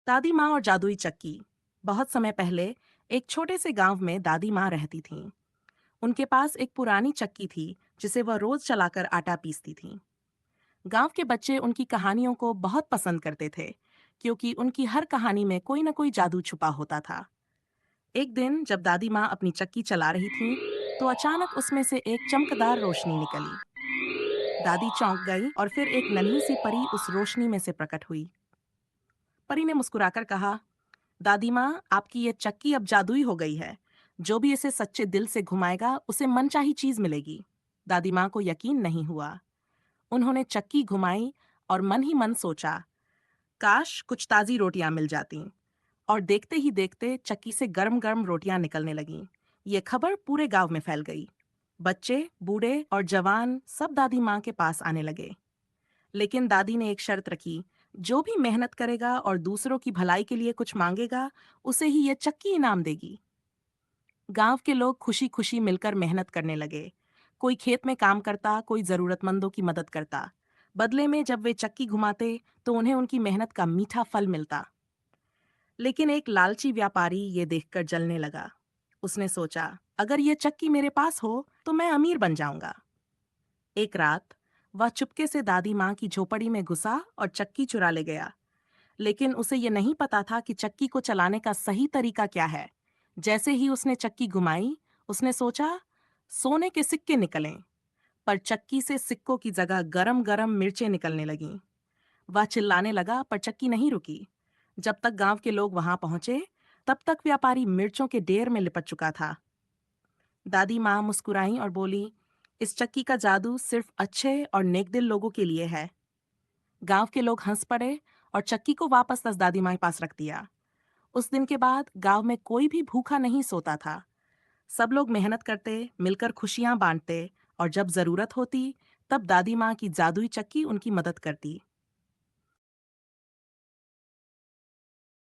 दादी माँ और जादुई चक्की। बहुत समय पहले एक छोटे से गांव में दादी माँ रहती थीं। उनके पास एक पुरानी चक्की थी जिसे वह रोज चलाकर आटा पीसती थीं। गांव के बच्चे उनकी कहानियों को बहुत पसंद करते थे, क्योंकि उनकी हर कहानी में कोई न कोई जादू छुपा होता था। एक दिन जब दादी माँ अपनी चक्की चला रही थीं, तो अचानक उसमें से एक चमकदार रोशनी निकली। दादी चौंक गई और फिर एक नन्ही सी परी उस रोशनी में से प्रकट हुई। परी ने मुस्कुराकर कहा, दादी माँ, आपकी ये चक्की अब जादुई हो गई है। जो भी इसे सच्चे दिल से घुमाएगा उसे मनचाही चीज मिलेगी। दादी माँ को यकीन नहीं हुआ। उन्होंने चक्की घुमाई और मन ही मन सोचा, काश कुछ ताजी रोटियां मिल जातीं। और देखते ही देखते चक्की से गर्म गर्म रोटियां निकलने लगीं। ये खबर पूरे गांव में फैल गई। बच्चे, बूढ़े और जवान सब दादी माँ के पास आने लगे। लेकिन दादी ने एक शर्त रखी, जो भी मेहनत करेगा और दूसरों की भलाई के लिए कुछ मांगेगा, उसे ही ये चक्की इनाम देगी। गांव के लोग खुशी खुशी मिलकर मेहनत करने लगे। कोई खेत में काम करता, कोई जरूरतमंदों की मदद करता। बदले में जब वे चक्की घुमाते तो उन्हें उनकी मेहनत का मीठा फल मिलता। लेकिन एक लालची व्यापारी ये देखकर जलने लगा। उसने सोचा, अगर ये चक्की मेरे पास हो तो मैं अमीर बन जाऊंगा। एक रात वह चुपके से दादी माँ की झोपड़ी में घुसा और चक्की चुरा ले गया। लेकिन उसे ये नहीं पता था कि चक्की को चलाने का सही तरीका क्या है। जैसे ही उसने चक्की घुमाई, उसने सोचा, सोने के सिक्के निकलें। पर चक्की से सिक्कों की जगह गरम गरम मिर्चें निकलने लगीं। वह चिल्लाने लगा, पर चक्की नहीं रुकी। जब तक गांव के लोग वहां पहुंचे, तब तक व्यापारी मिर्चों के ढेर में लिपट चुका था। दादी माँ मुस्कुराई और बोली, इस चक्की का जादू सिर्फ अच्छे और नेकदिल लोगों के लिए है। गांव के लोग हंस पड़े और चक्की को वापस दादी माँ के पास रख दिया। उस दिन के बाद गांव में कोई भी भूखा नहीं सोता था। सब लोग मेहनत करते, मिलकर खुशियां बांटते, और जब जरूरत होती तब दादी माँ की जादुई चक्की उनकी मदद करती।